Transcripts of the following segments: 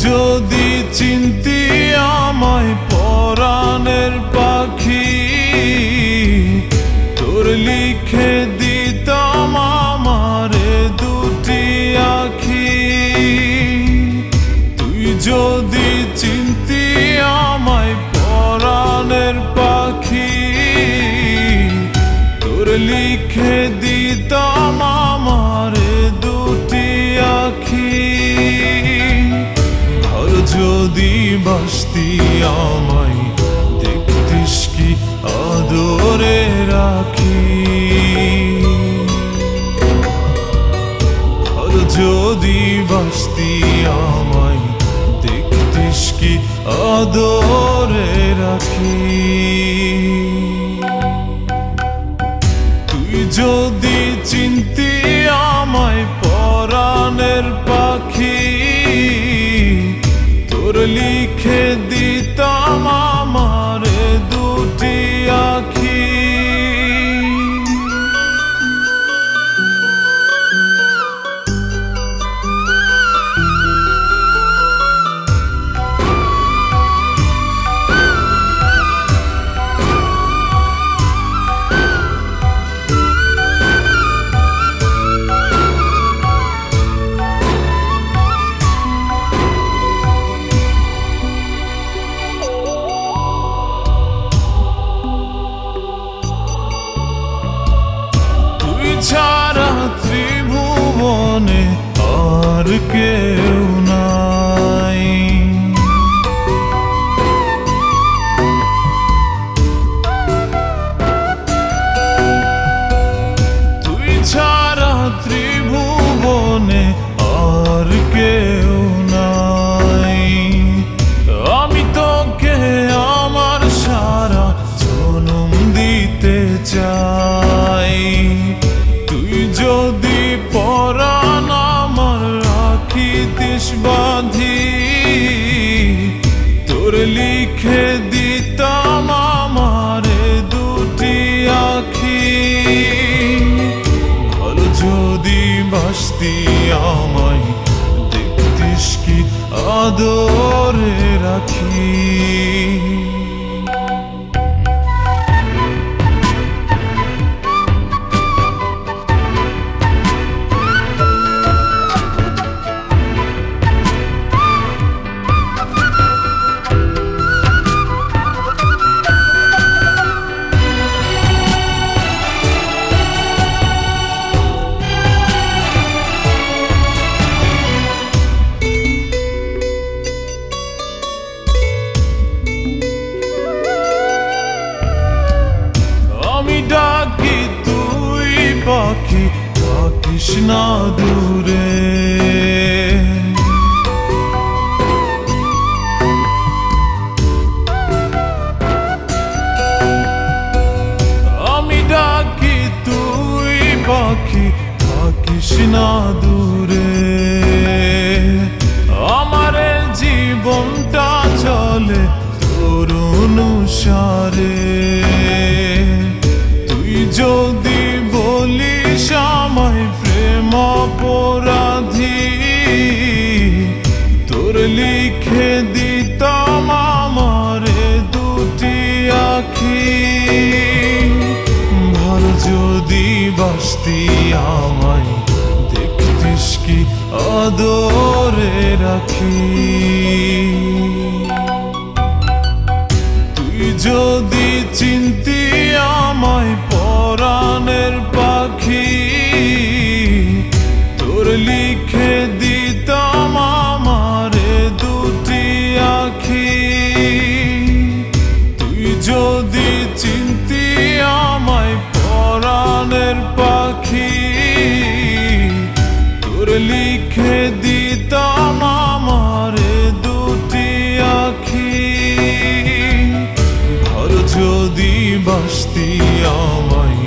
যদি চিনতি আমায় পরাণের পাখি, তোর লিখে দিতাম আমারে দুটি আখি। তুই যদি চিনতি আমায় পরাণের পাখি, তোর লিখে দিতাম আমারে দুটি আখি। যদি বাসতি আমায় দেখতিস কি আদরে রাখি। আর যদি বাসতি আমায় দেখতিস কি আদরে রাখি। তুই যদি চিনতি আমায় পরাণের পাখি, তোর লিখে দিতাম আমারে দুটি আখি। ছাড়া ত্রিভুবনে আর কেউ নাই। তুই ছাড়া ত্রিভুবনে আর কেউ নাই। আমি তোকে আমার সারা জনম দিতে চাই। যদি পরাণ আমার রাখিতিস বাঁধি, তোর লিখে দিতাম আমারে দুটি আখি। আর যদি বাসতি আমায় দেখতিস কি আদরে রাখি। ডাকি তুই পাখি থাকিস না দূরে। আমি ডাকি তুই পাখি থাকিস না দূরে। আমার জীবনটা চলে তোর অনুসারে। যদি বলিস আমায় প্রেম অপরাধী, তোর লিখে দিতাম আমারে দুটি আখি। ভালো যদি বাসতি আমায় দেখতিস কি আদরে রাখি। তুই যদি চিনতি আমায় পরাণের পাখি, তোর লিখে দিতাম আমারে দুটি আখি। তুই যদি চিনতি আমায় পরাণের পাখি, তোর লিখে দিতাম আমারে দুটি আখি। আর যদি বাসতি আমায়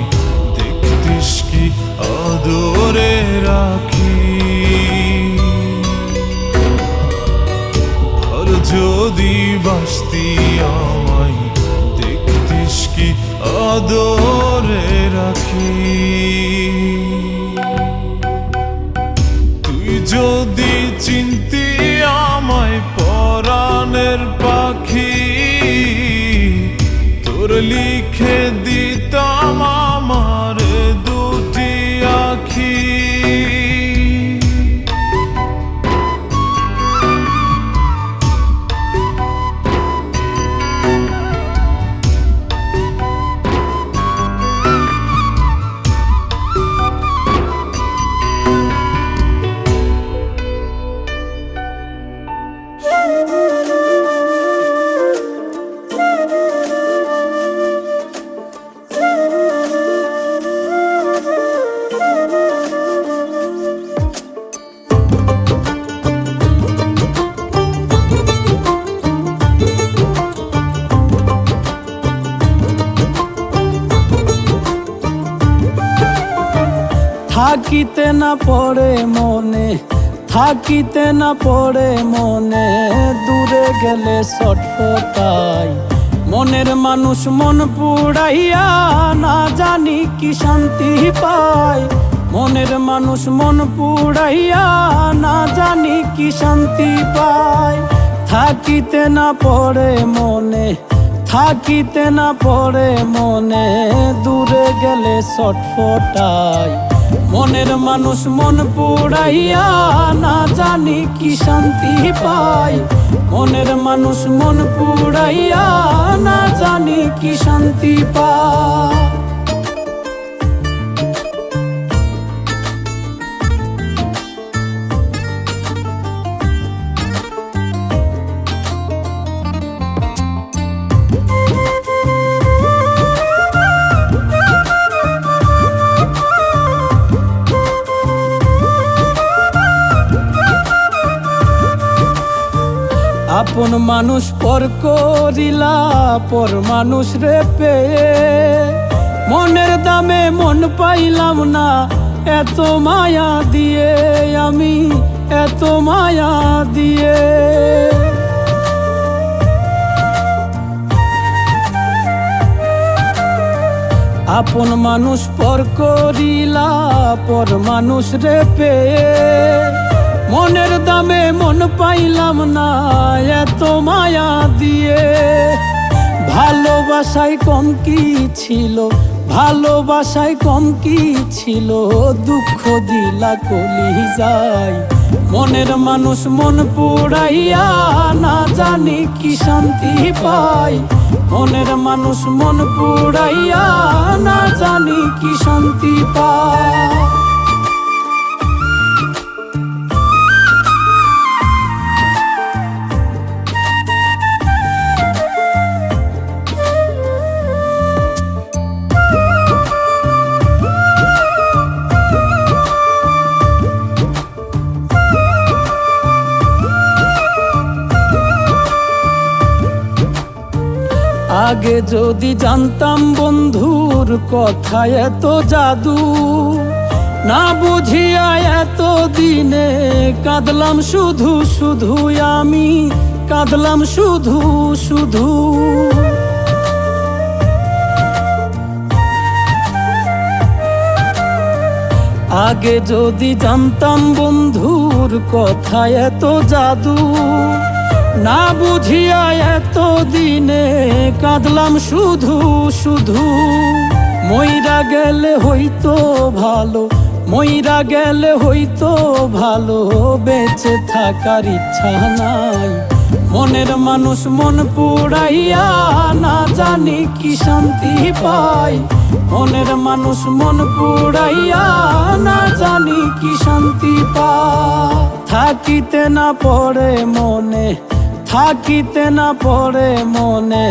দেখতিস কি আদরে রাখি। আর যদি বাসতি আমায় দেখতিস কি আদরে রাখি। তুই যদি চিনতি আমায় লিখে দিতাম আমার দুটি আখি। থাকিতে না পড়ে মনে, থাকিতে না পড়ে মনে, দূরে গেলে ছটফটাই মনের মানুষ মন পুড়াইয়া, না জানি কি শান্তি পায়। মনের মানুষ মন পুড়াইয়া, না জানি কি শান্তি পায়। থাকিতে না পড়ে মনে, থাকিতে না পড়ে মনে, দূরে গেলে ছটফটাই মনের মানুষ মন পুড়াইয়া, না জানি কি শান্তি পায়। মনের মানুষ মন পুড়াইয়া, না জানি কি শান্তি পায়। আপন মানুষ পর করিলা, পর মানুষ রে পেয়ে, মনের দামে মন পাইলাম না, এত মায়া দিয়ে আমি, এত মায়া দিয়ে। আপন মানুষ পর করিলা, পর মানুষ রে পেয়ে, মনের দামে মন পাইলাম না, এত মায়া দিয়ে। ভালোবাসায় কম কি ছিল, ভালোবাসায় কম কি ছিল, দুঃখ দিলা কলিজায়। মনের মানুষ মন পুড়াইয়া, না জানি কি শান্তি পায়। মনের মানুষ মন পুড়াইয়া, না জানি কি শান্তি পায়। আগে যদি জানতাম বন্ধুর কথা এত জাদু, না বুঝিয়া এত দিনে কাঁদলাম শুধু শুধু, আমি কাঁদলাম শুধু শুধু। আগে যদি জানতাম বন্ধুর কথা এত জাদু, না বুঝিয়া এত দিনে কাঁদলাম শুধু শুধু। মইরা গেলে হইতো ভালো, মইরা গেলে হইতো ভালো, বেঁচে থাকার ইচ্ছা নাই। মনের মানুষ মন পুড়াইয়া, না জানি কি শান্তি পায়। মনের মানুষ মন পুড়াইয়া, না জানি কি শান্তি পায়। থাকিতে না পড়ে মনে, থাকিতে না পড়ে মনে,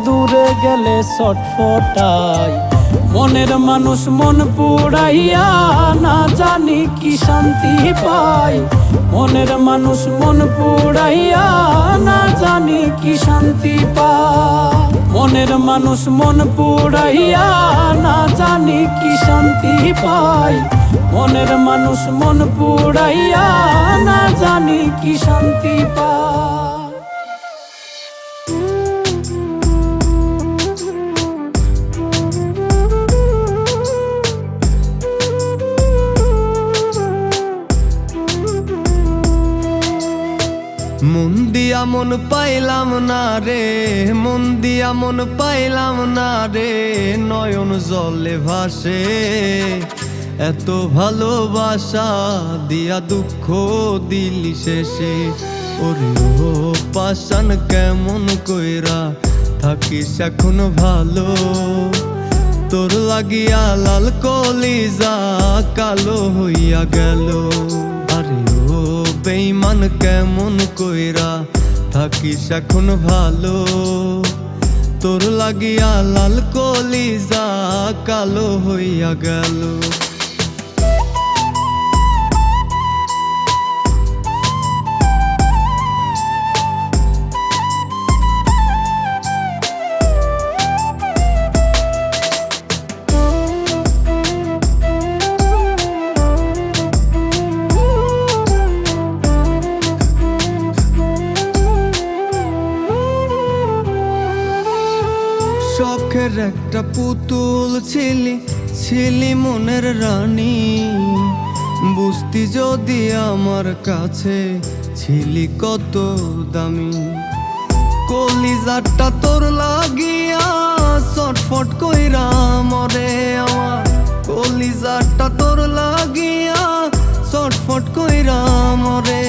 দূরে গেলে ছটফটাই মনের মানুষ মন পুড়াইয়া, না জানি কি শান্তি পায়। মনের মানুষ মন পুড়াইয়া, না জানি কি শান্তি পায়। মনের মানুষ মন পুড়াইয়া, না জানি কি শান্তি পায়। মনের মানুষ মন পুড়াইয়া, না জানি কি শান্তি পায়। মন দিয়া মন পাইলাম না রে, মন দিয়া মন পাইলাম না রে, নয়ন জলে ভাসে এত ভালোবাসা দিয়া দুঃখ দিলি শেষে। ওরে ও পাষাণ কেমন কইরা থাকিস এখন ভালো, তোর লাগিয়া লাল কলিজা কালো হইয়া গেল। আরে ও বেঈমান কেমন কইরা থাকিস এখন ভালো, তোর লাগিয়া লাল কলিজা কালো হইয়া গেল। শখের একটা পুতুল ছিলি, ছিলি মনের রানী, বুঝতি যদি আমার কাছে ছিলি কত দামি। কলিজাটা তোর লাগিয়া ছটফট কইরা মরে আমার, কলিজাটা তোর লাগিয়া ছটফট কইরা মরে।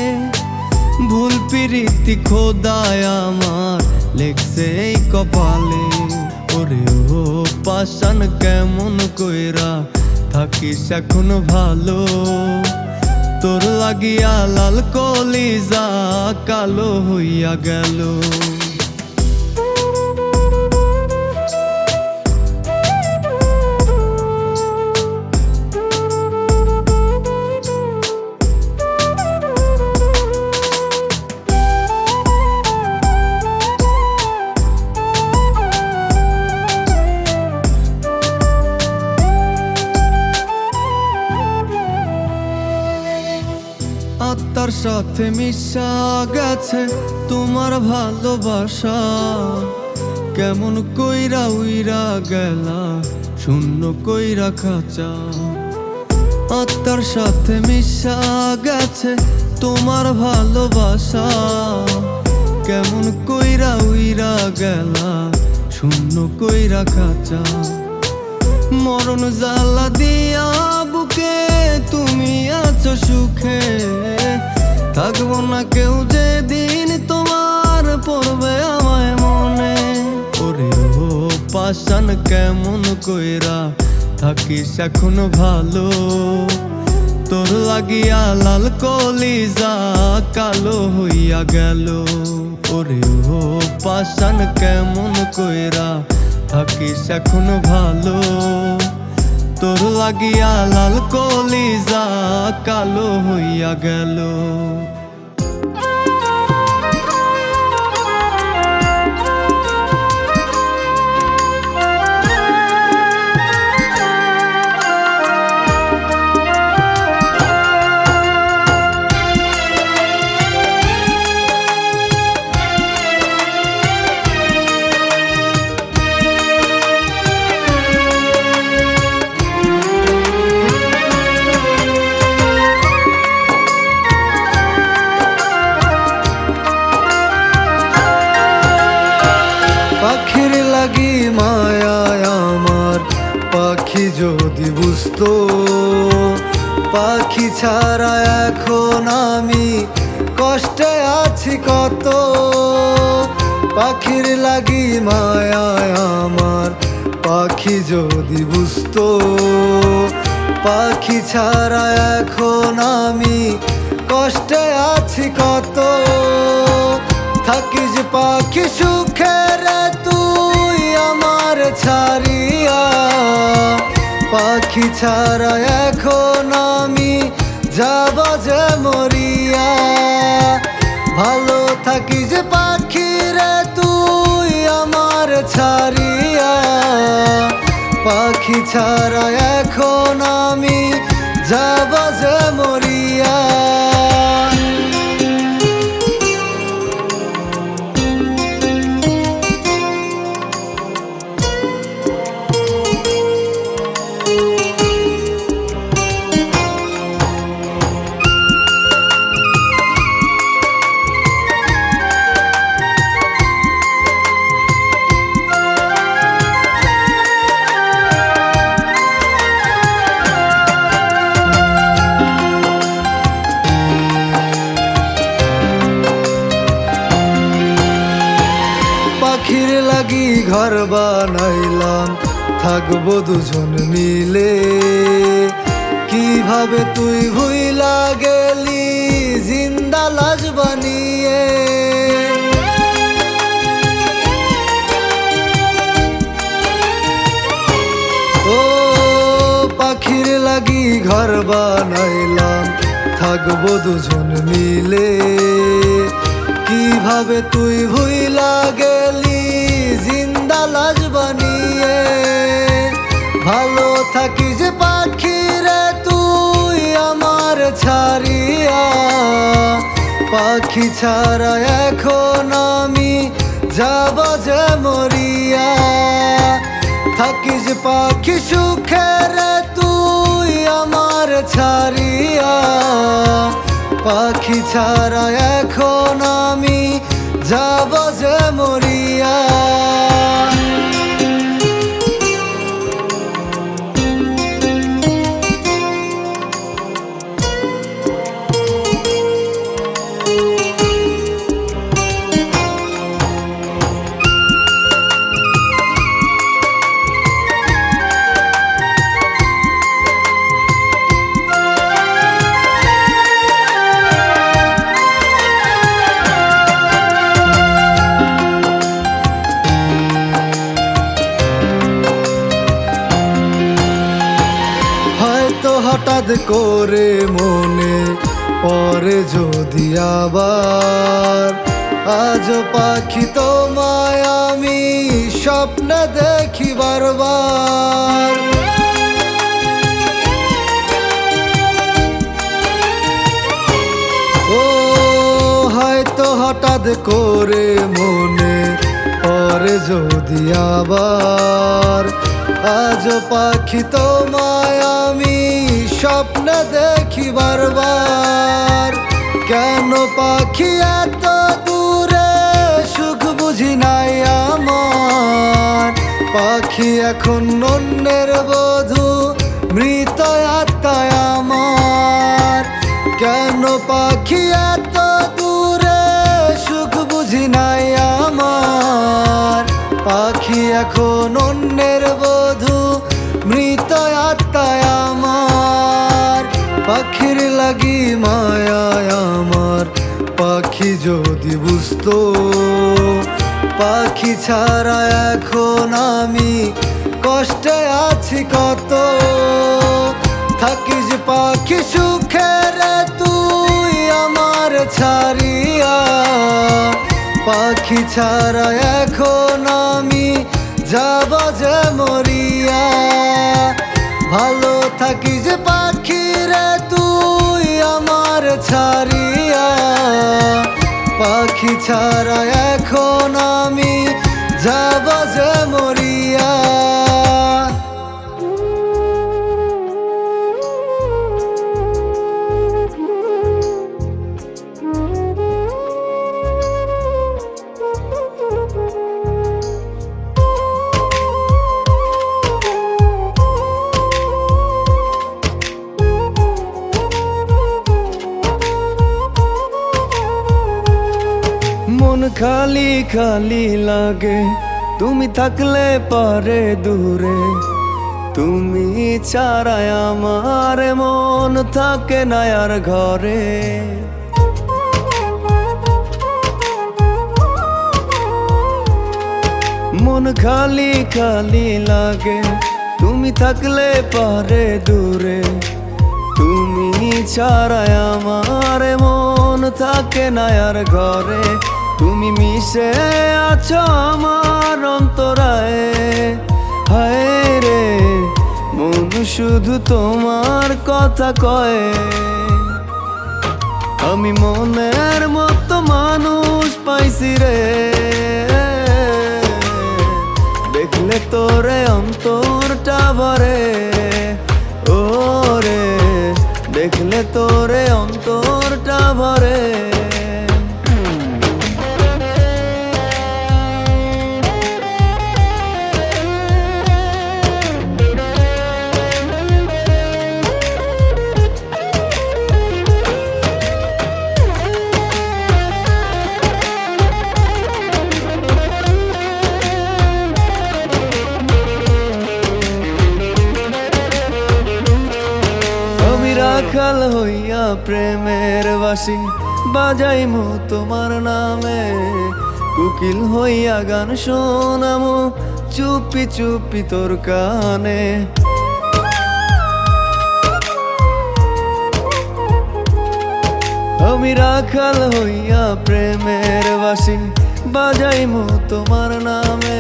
ভুল পিরিতি খোদায় আমার লেখছে এই কপালে। ওরে ও পাষাণ কেমন কইরা থাকিস এখন ভালো, তোর লাগিয়া লাল কলিজা কালো হইয়া গেল। আত্মার সাথে মিশা গেছে তোমার ভালোবাসা, কেমন কইরা উইরা গেলা শূন্য কইরা খাঁচা। আত্মার সাথে মিশা গেছে তোমার ভালোবাসা, কেমন কইরা উইরা গেলা শূন্য কইরা খাঁচা। মরণ জ্বালা দিয়া বুকে তুমি আছো সুখে, থাকবো না কেউ যেদিন তোমার পড়বে আমায় মনে। ওরে ও পাষাণ কেমন কইরা থাকিস এখন ভালো, তোর লাগিয়া লাল কলিজা কালো হইয়া গেল। ওরে ও পাষাণ কেমন কইরা থাকিস এখন ভালো, তোর লাগিয়া লাল কলিজা কালো হইয়া গেল। পাখির লাগি মায়ায় আমার পাখি যদি বুঝতো, পাখি ছাড়া এখন আমি কষ্টে আছি কত। পাখির লাগি মায়ায় আমার পাখি যদি বুঝতো, পাখি ছাড়া এখন আমি কষ্টে আছি কত। থাকিস পাখি সুখে রে তুই আমার ছাড়িয়া, পাখি ছাড়া এখন আমি যাব যে মরিয়া। ভালো থাকিস পাখি রে তুই আমার ছাড়িয়া, পাখি ছাড়া এখন আমি যাব যে মরিয়া। লাগি ঘর বানাইলাম, থাকবো দুজন মিলে। কিভাবে তুই ভুইলা গেলি জিন্দা লাশ বানিয়ে। ও পাখির লাগি ঘর বানাইলাম, থাকবো দুজন মিলে। কিভাবে তুই ভুইলা গেলি জিন্দা লাশ বানিয়ে। ভালো থাকিস পাখি রে তুই আমার ছাড়িয়া, পাখি ছাড়া এখন আমি যাব যে মরিয়া। থাকিস পাখি সুখে রে তুই আমার ছাড়িয়া, পাখি ছাড়া এখন আমি যাব যে মরিয়া। হঠাৎ করে মনে পড়ে যদি আবার, আজ পাখি তোমায় আমি স্বপ্নে দেখি বারবার। ও হয়তো হঠাৎ করে মনে পড়ে যদি আবার, আজ পাখি তোমায় আমি স্বপ্নে দেখি বারবার। কেন পাখি এত দূরে সুখ বুঝি নাই আমার, পাখি এখন অন্যের বধূ মৃত আত্মায় আমার। কেন পাখি এত দূরে সুখ বুঝি নাই আমার, পাখি এখন অন্যের বধূ মৃত আত্মায় আমার। পাখির লাগি মায়ায় আমার, পাখি যদি বুঝতো পাখি ছাড়া এখন আমি কষ্টে আছি কত। থাকিস পাখি সুখে রে তুই আমার ছাড়িয়া, পাখি ছাড়া এখন আমি যাব যে মরিয়া। ভালো থাকিস পাখি রে তুই আমার ছাড়িয়া, পাখি ছাড়া এখন আমি যাব যে মরিয়া। মন খালি খালি লাগে তুমি থাকলে পারে দূরে। তুমি ছাড়াই আমার মন থাকে না আর ঘরে। মন খালি খালি লাগে তুমি থাকলে পারে দূরে। তুমি ছাড়াই আমার মন থাকে না আর ঘরে। তুমি মিশে আছো আমার অন্তরায়, হায় রে মন শুধু তোমার কথা কয়। আমি মনের মতো মানুষ পাইছি রে, দেখলে তোরে অন্তরটা ভরে। ও রে দেখলে তোরে অন্তরটা ভরে। হইয়া প্রেমের বাসি বাজাইমু তোমার নামে, কুকিল হইয়া গান শোনামু চুপি চুপি তোর কানে। আমি রাখাল হইয়া প্রেমের বাসি বাজাইমু তোমার নামে,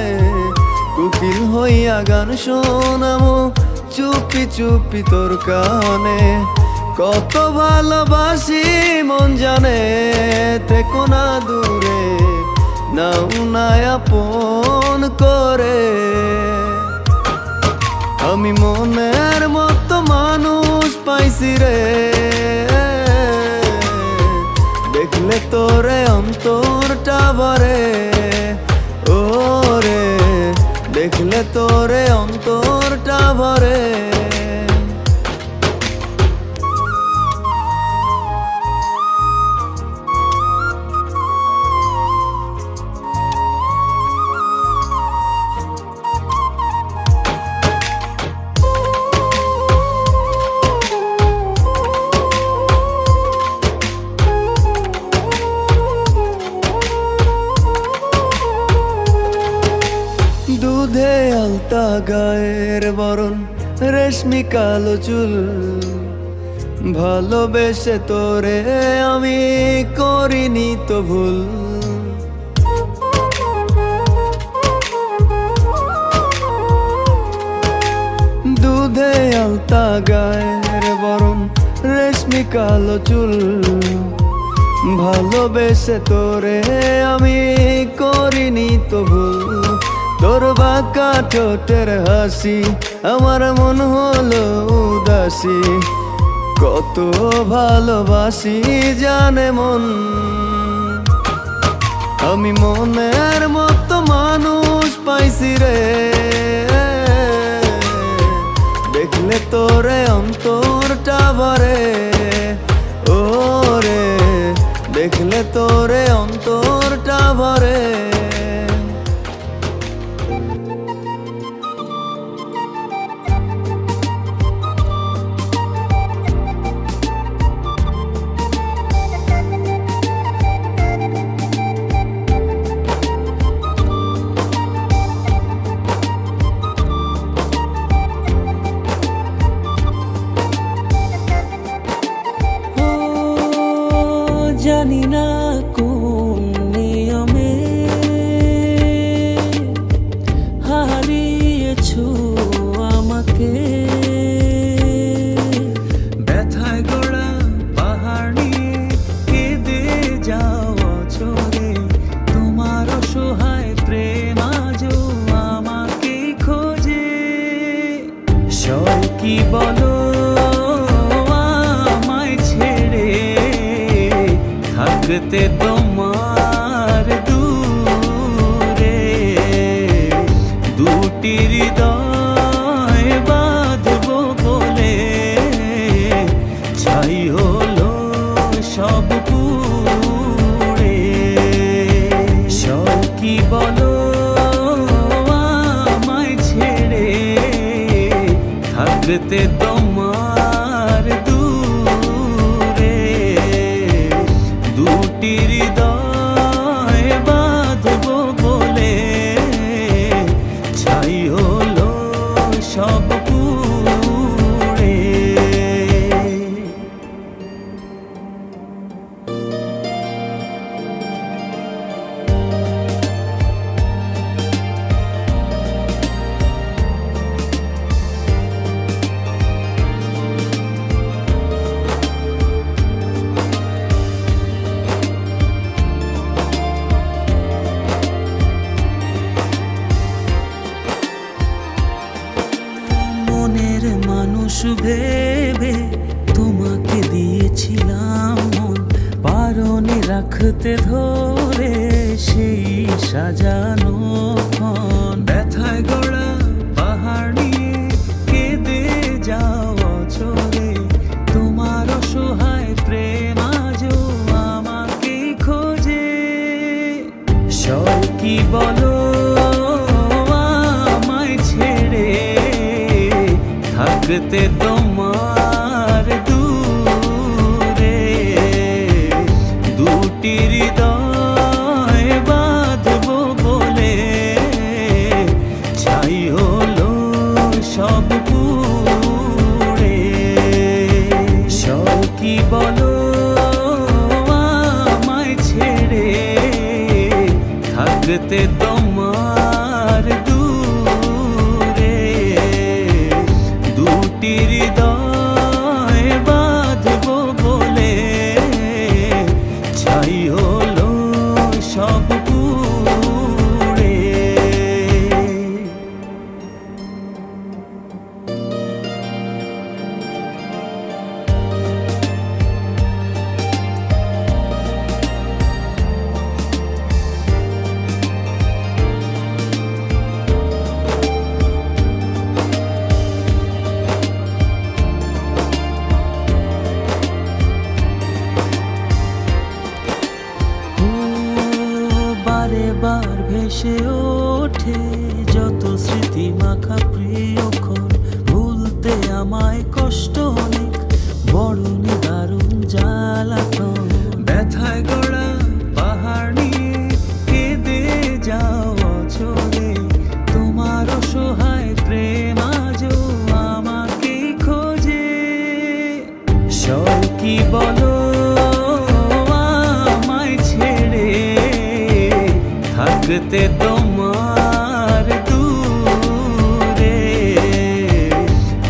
কুকিল হইয়া গান শোনামু চুপি চুপি তোর কানে। কত ভালোবাসি মন জানে, থেকো না দূরে, নাও না আপন করে। আমি মনের মতো মানুষ পাইছি রে, দেখলে তোরে অন্তরটা ভরে। ও রে, দেখলে তোরে অন্তরটা ভরে। দুধে আলতা গায়ের বরণ, রেশমি কালো চুল, ভালোবেসে তোরে আমি করিনি তো ভুল। দুধে আলতা গায়ের বরণ, রেশমি কালো চুল, ভালোবেসে তোরে আমি করিনি তো ভুল। তোর বাঁকা ঠোঁটের হাসি আমার মন হলো উদাসী, কত ভালোবাসি জানে মন। আমি মনের মতো মানুষ পাইছি রে, দেখলে তোরে অন্তরটা ভরে। ও রে, দেখলে তোরে অন্তরটা ভরে। জানি না কোন নিয়মে হারিয়েছো আমাকে, ব্যথায় গড়া পাহাড় নিয়ে কেঁদে যাওয়া চোরে, তোমার অসহায় প্রেম আজও আমাকে খোঁজে। সয় কি বলো থাকতে তোমার দূরে, দুটি হৃদয় বাঁধবো বলে ছাই হলো সব পুড়ে। সব কি বলো আমায় ছেড়ে, থাকতে তোমার দূরে, দুটি হৃদয় বাঁধবো বলে ছাই হলো সব পুড়ে। মনের মানুষ ভেবে তোমাকে দিয়েছিলাম মন, পারনে রাখতে ধরে সেই সাজানো ক্ষণ। ব্যথায় গড়া পাহাড় নিয়ে কেঁদে যাওয়া চোরে, তোমার অসহায় প্রেম আজও আমাকে খোঁজে। সয় কি বলো আমায় ছেড়ে, থাকতে তোমার দূরে, থাকতে তোমার দূরে দুটি হৃদয় বাঁধবো বলে ছাই হলো সব পুড়ে। বারে বার ভেসে ওঠে যত স্মৃতি মাখা প্রিয়ক্ষণ, ভুলতে আমায় কষ্ট অনেক, বড় নিদারুণ জ্বালাতন। ব্যথায় গড়া পাহাড় নিয়ে কেঁদে যাও অঝরে, তোমার অসহায় প্রেম আজও আমাকে খোঁজে। সব কি বলো থাকতে তোমার দূরে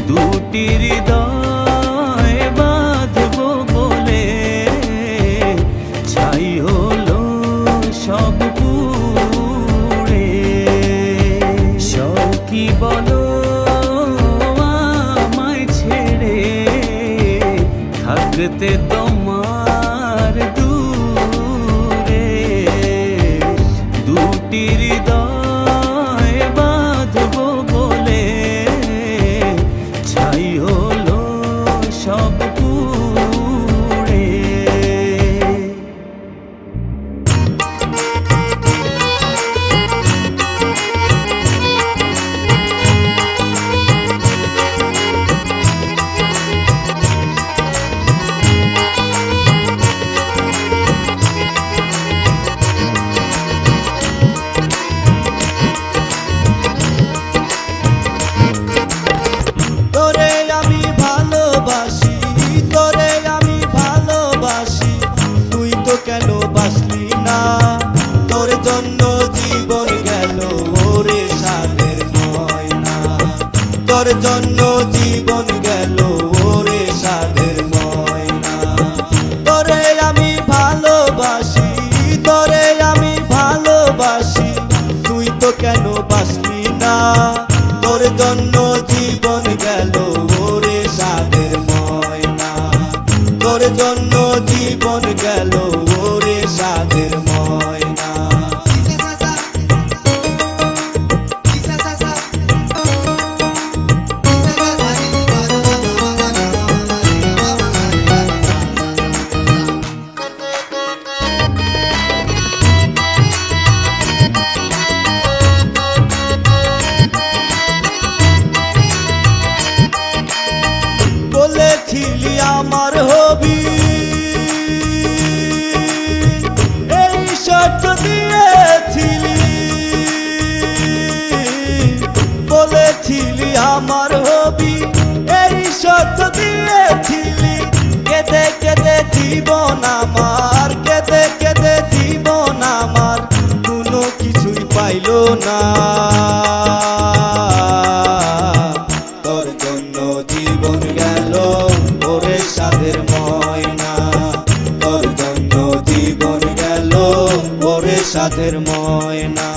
দুটি হৃদয় বাঁধবো বলে ছাই হলো সব পুড়ে। সব কি বলো আমায় ছেড়ে থাকতে তোমার দূরে দুটি হৃদয় বাঁধবো বলে ছাই হলো সব পুড়ে। তোরে আমি ভালোবাসি, তোরে আমি ভালোবাসি, তুই তো কেন বাসলি না? তোর জন্য জীবন গেল ওরে সাধের ময়না, তোর জন্য জীবন গেল ওরে সাধের ময়না। তোরে আমি ভালোবাসি, তোরে আমি ভালোবাসি, তুই তো কেন বাসলি না? তোর জন্য জীবন গেল ওরে সাধের ময়না, তোর জন্য জীবন গেল ওরে সাধের ময়না। বলেছিলি আমার হবি, এই শর্ত দিয়েছিলি, বলেছিলি আমার হবি, এই শর্ত দিয়েছিলি। কেঁদে কেঁদে জীবন আমার, কেঁদে কেঁদে জীবন আমার কোনো কিছুই পাইল না। তোর জন্য জীবন গেল ওরে সাধের ময়না, তোর জন্য জীবন গেল ওরে সাধের ময়না।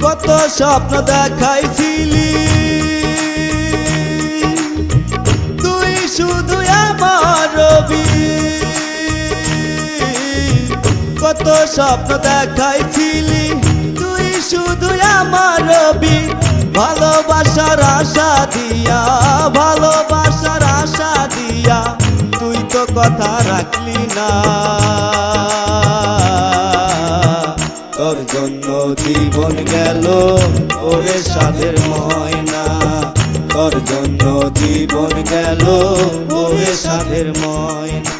কত স্বপ্ন দেখাইছিলি তুই শুধু আমার রবি, কত স্বপ্ন দেখাইছিলি তুই শুধু আমার রবি। ভালোবাসার আশা দিয়া, ভালোবাসার আশা দিয়া তুই তো কথা রাখলি না। তোর জন্য জীবন গেল ওরে সাধের ময়না, তোর জন্য জীবন গেল বয়ে সাধের ময়না।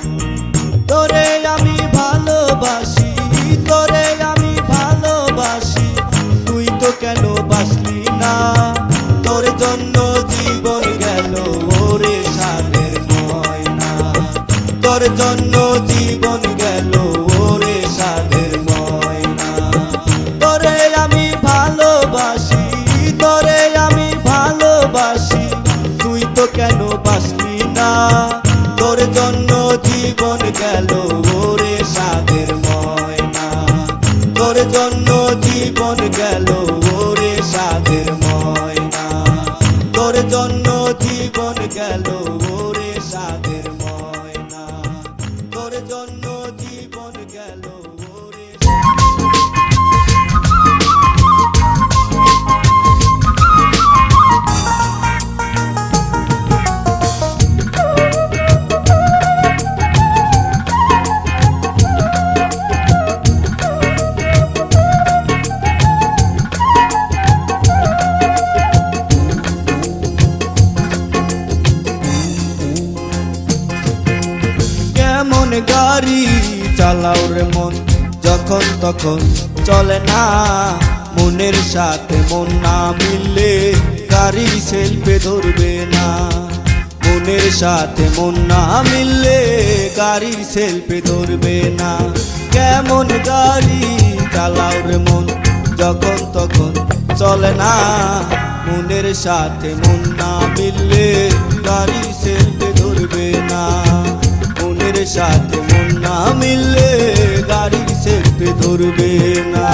তোরে আমি ভালোবাসি, তোরে আমি ভালোবাসি, তুই তো কেন বাসলি না? তোর জন্য জীবন গেল ওরে সাধের ময়না। তোর জন্য জীবন গেল ওরে সাধের ময়না। তোরে আমি ভালোবাসি, তোরে আমি ভালোবাসি, তুই তো কেন বাসলি না? তোর জন্য জীবন গেল ওরে সাধের ময়না। তোর জন্য জীবন গেল ওরে সাধের ময়না। তোর জন্য জীবন গেল ওরে সাধের ময়না। তোর জন্য জীবন গেল ওরে। কেমন গাড়ি চালাও রে মন, যখন তখন চলে না। মনের সাথে মন না মিললে গাড়ির সেলফে ধরবে না। মনের সাথে মন না মিললে গাড়ির সেলফে ধরবে না। কেমন গাড়ি চালাও রে মন, যখন তখন চলে না। মনের সাথে মন না মিললে গাড়ির সেলফে ধরবে না। মনের সাথে মন না মিললে গাড়ির সেলফে ধরবে না।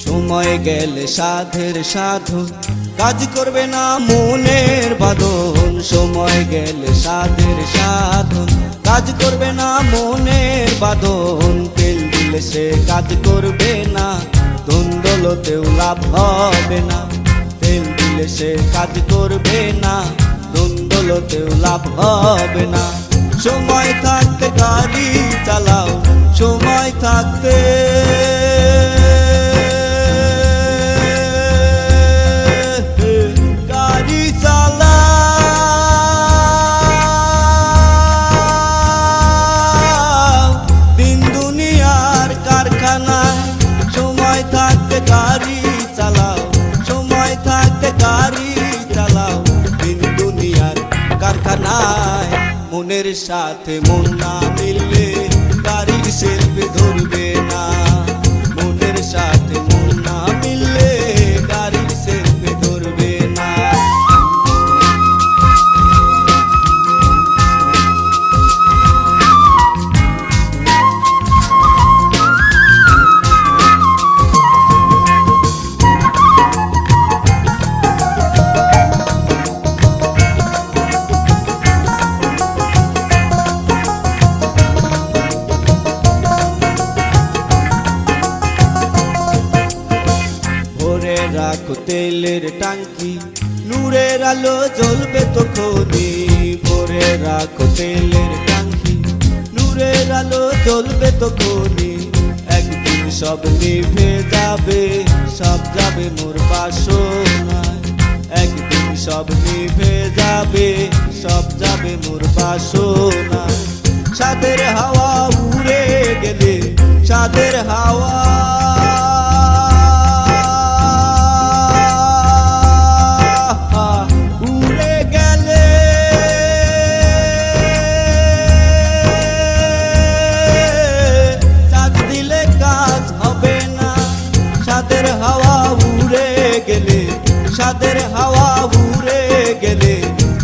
সময় গেলে সাধের সাধন, কাজ করবে না মনের বাঁধন। সময় গেলে সাধের সাধন, কাজ করবে না মনের বাঁধন। তেল দিলে সে কাজ করবে না, ধুন্দলতেও লাভ হবে না। তেল দিলে সে কাজ করবে না, ধুন্দলতেও লাভ হবে না। সময় থাকতে গাড়ি চালাও, সময় থাকতে গাড়ি চালাও। দিন দুনিয়ার কারখানায় সময় থাকতে গাড়ি চালাও, সময় থাকতে গাড়ি চালাও। দিন দুনিয়ার কারখানায় মনের সাথে মন না মিললে গাড়ির সেলফে ধরবে না। মনের সাথে মন না মিললে গাড়ির সেলফে ধরবে না। ভরে রাখো তেলের টাঙ্কি, নূরের আলো জ্বলবে তখনই। ভরে রাখো তেলের টাঙ্কি, নূরের আলো জ্বলবে তখনই। একদিন সব নিভে যাবে, সব যাবে মোর বাসনায়। একদিন সব নিভে যাবে, সব যাবে মোর বাসনায়। সাদের হাওয়া উড়ে গেলে, সাদের হাওয়া উড়ে গেলে চাঁদ দিলে কাজ হবে না। সাদের হাওয়া উড়ে গেলে, সাদের হাওয়া উড়ে গেলে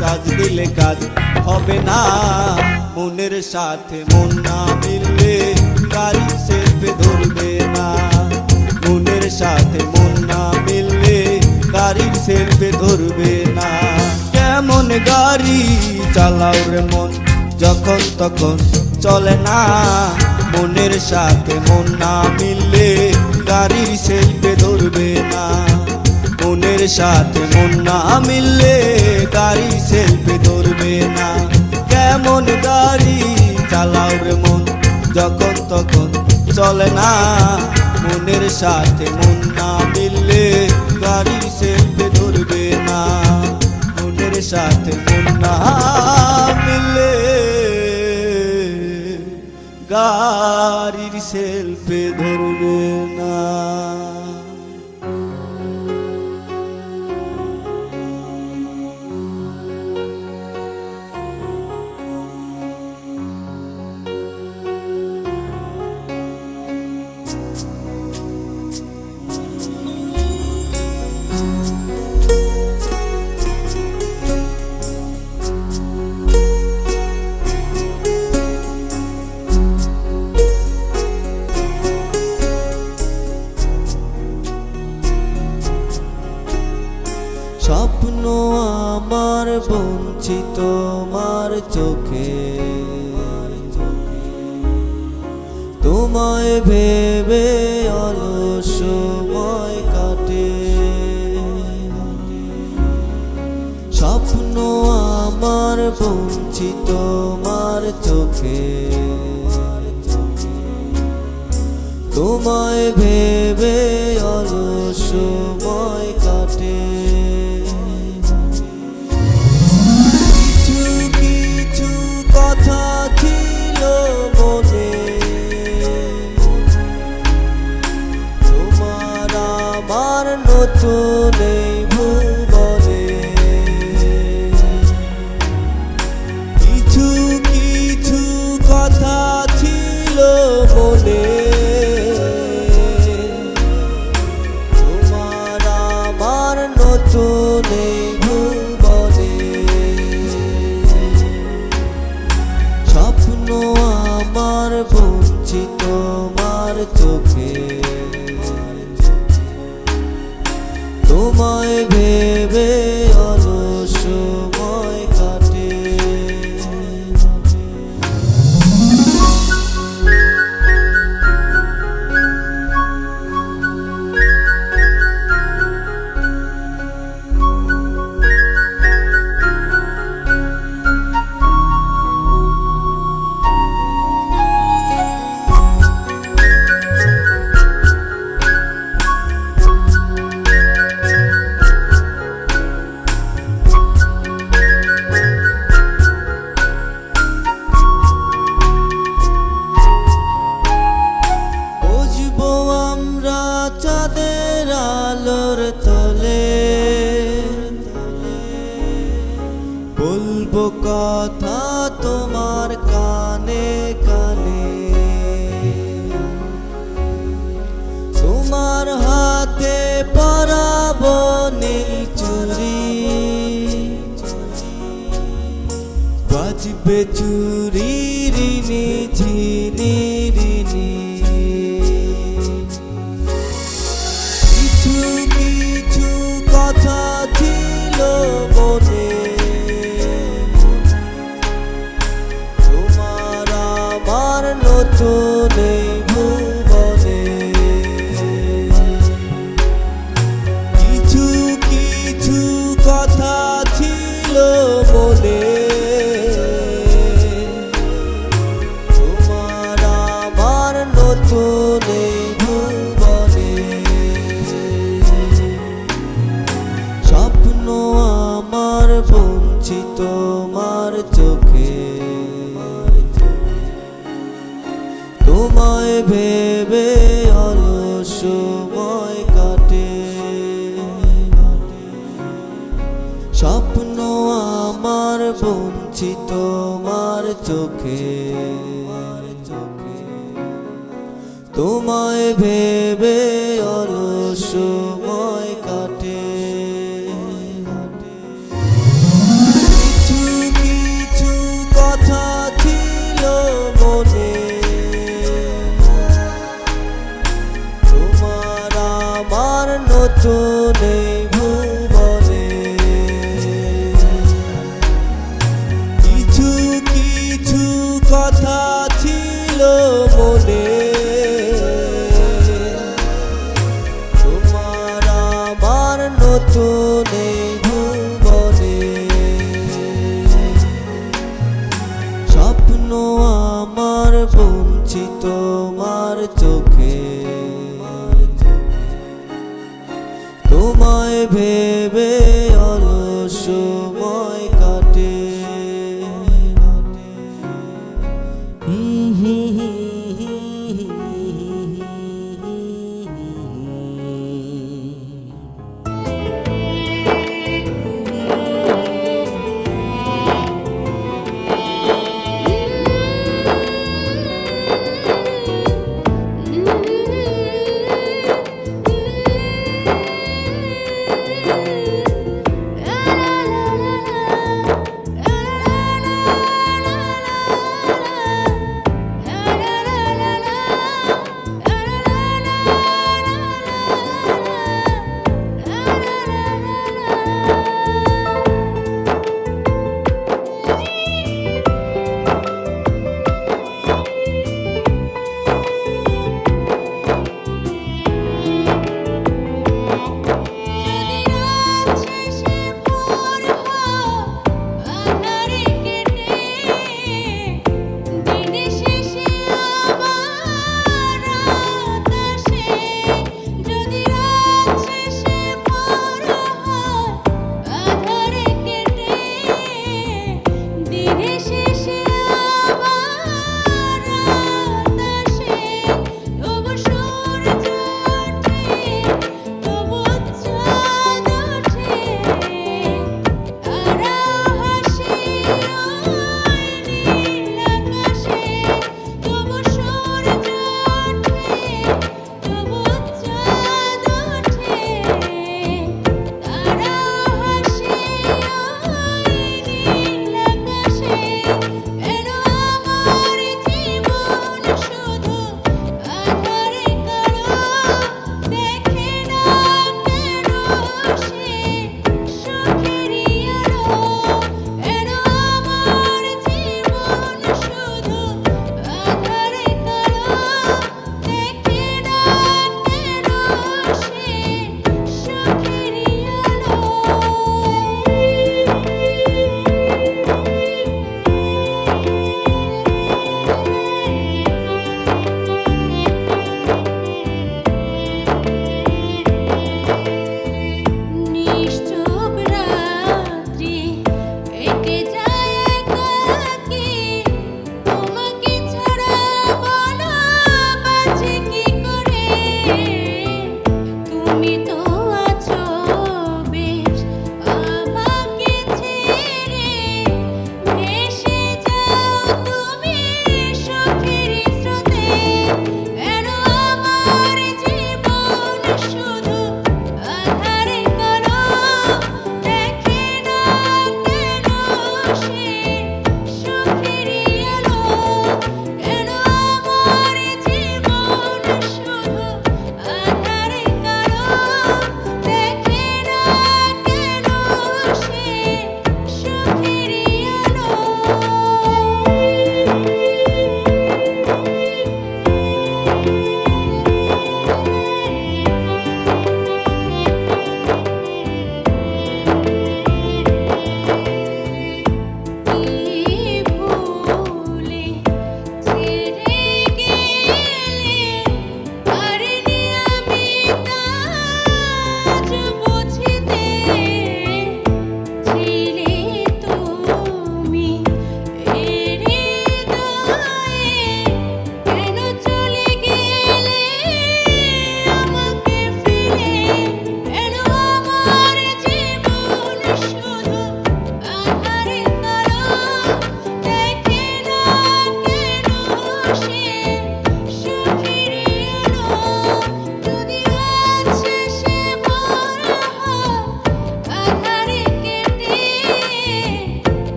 চাঁদ দিলে কাজ হবে না। মনের সাথে মন না মিললে গাড়ি সেলফে ধরবে না। মনের সাথে মন না মিললে গাড়ির সেলফে ধরবে না। কেমন গাড়ি চালাও রে মন, যখন তখন চলে না, মনের সাথে মন না মিললে গাড়ির সেলফে ধরবে না। মনের সাথে মন না মিললে গাড়ির সেলফে ধরবে না। কেমন গাড়ি চালাও রে মন, যখন তখন চলে না, মনের সাথে মন না মিললে গাড়ির সেলফে ধরবে না। মনের সাথে মন না মিললে গাড়ির সেলফে ধরবে না। স্বপ্ন আমার বঞ্চিত তোমার চোখে, তোমায় ভেবে অলস সময় কাটে। স্বপ্ন আমার বঞ্চিত তোমার চোখে, তোমায় ভেবে অলস সময় কাটে। কথা ছিল মনে, তোমার আমার নতুন এই ভুবনে। কিছু কিছু কথা ছিল মনে, তোমার আমার নতুন এই ভুবনে। স্বপ্ন আমার বঞ্চিত তোমার চোখে, তোমায় ভেবে অলস সময় কাটে। চাঁদের আলোর তলে বলবো কথা তোমার কানে কানে। তোমার হাতে পরাবো নীল চুড়ি, বাজবে চুরি রিনি ঝিনি রিনি। কিছু কথা ছিল মনে, তোমার আমার নতুন এই ভুবনে। কিছু কিছু কথা ছিল মনে, তোমার আমার নতুন এই ভুবনে। স্বপ্ন আমার বঞ্চিত তোমার চোখে, তোমায় ভেবে অলস সময় কাটে। স্বপ্ন আমার বঞ্চিত তোমার চোখে, তোমায় ভেবে অলস সময় কাটে। কিছু কিছু কথা ছিল মনে, তোমার আমার নতুন এই ভুবনে। কিছু কিছু বুনছি তোমার চোখে, তোমায় ভেবে অলস সময় কাটে।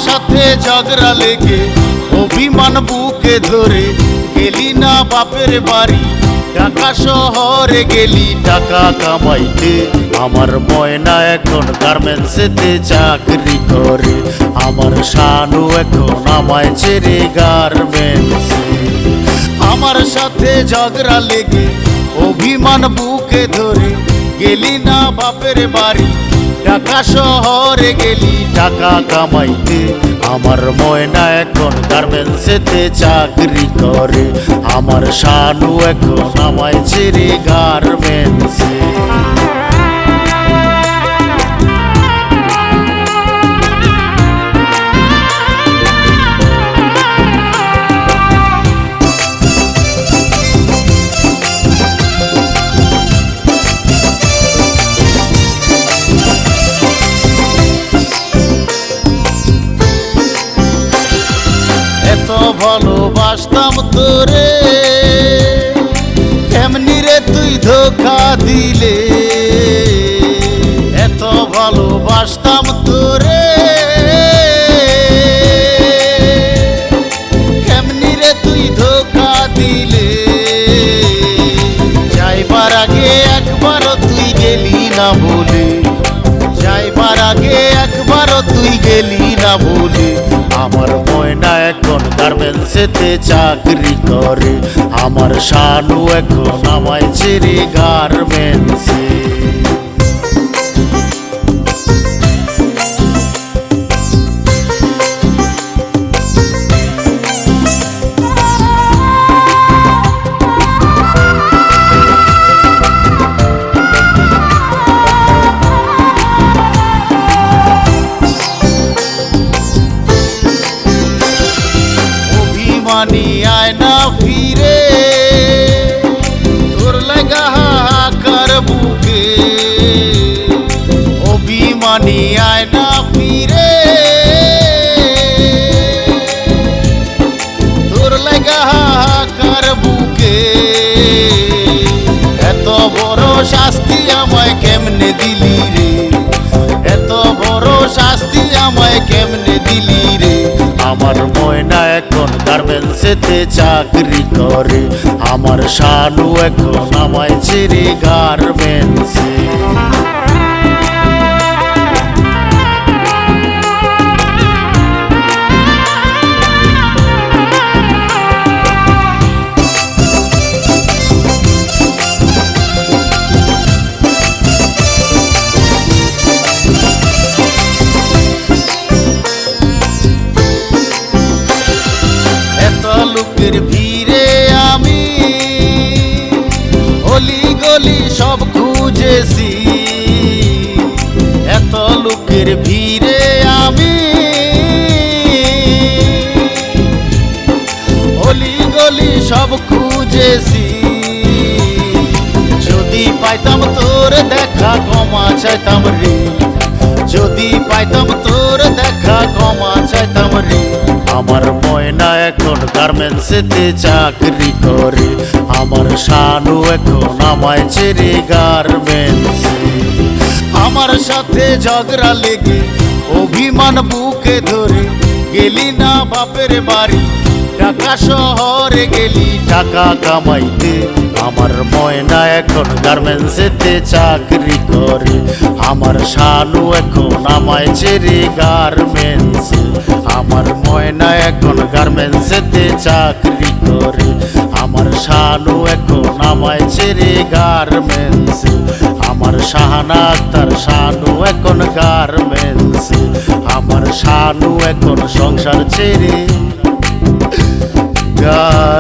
সাথে ঝগড়া লেগে অভিমান বুকে ধরে গেলি না বাপের বাড়ি, ঢাকা শহরে গেলি টাকা কামাইতে। আমার ময়না এখন গার্মেন্টসেতে চাকরি করে, আমার শানু এখন আমায় ছেড়ে গার্মেন্টসে। আমার সাথে ঝগড়া লেগে অভিমান বুকে ধরে গেলি না বাপের বাড়ি, ঢাকা শহরে গেলি টাকা কামাইতে। আমার ময়না এখন গার্মেন্টসেতে চাকরি করে, আমার শানু এখন আমায় ছেড়ে গার্মেন্টসে। এত ভালোবাসতাম তোরে, কেমনি রে তুই ধোঁকা দিলে। এত ভালোবাসতাম তোরে, কেমনি রে তুই ধোঁকা দিলে। যাইবার আগে একবারও তুই গেলি না বলে, যাইবার আগে একবারও তুই গেলি না বলে। আমার ময়না এখন গার্মেন্টসেতে চাকরি করে, আমার শানু এখন আমায় ছেড়ে গার্মেন্টসে। অভিমানী আয় না ফিরে, তোর লাগা হাহাকার বুকে। অভিমানী আয় না ফিরে, তোর লাগা হাহাকার বুকে। এত বড় শাস্তি আমায় কেমনে দিলি রে, এত বড় শাস্তি আমায় কেমনে দিলি রে। আমার ময়না এখন গার্মেন্টসেতে চাকরি করে, আমার শানু এখন আমায় ছেড়ে গার্মেন্টসে। লোকের ভিড়ে আমি অলি গলি সব খুঁজেছি, এত লোকের ভিড়ে আমি অলি গলি সব খুঁজেছি। যদি পাইতাম তোর দেখা ক্ষমা চাইতাম রে, যদি পাইতাম তোর দেখা ক্ষমা চাইতাম রে। আমার ময়না এখন গার্মেন্টসেতে চাকরি করে, আমার শানু এখন আমায় ছেড়ে গার্মেন্টসে। আমার সাথে ঝগড়া লেগে অভিমান বুকে ধরে গেলি না বাপের বাড়ি, ঢাকা শহরে গেলি টাকা কামাইতে। আমার ময়না এখন গার্মেন্টসেতে চাকরি করে, আমার শানু এখন আমায় ছেড়ে গার্মেন্টসে। আমার ময়না এখন গার্মেন্টসেতে চাকরি করে, আমার শানু এখন আমায় ছেড়ে গার্মেন্টসে। আমার শাহানা আক্তার শানু এখন গার্মেন্টসে, আমার শানু এখন সংসার ছেড়ে গার্মেন্টসে।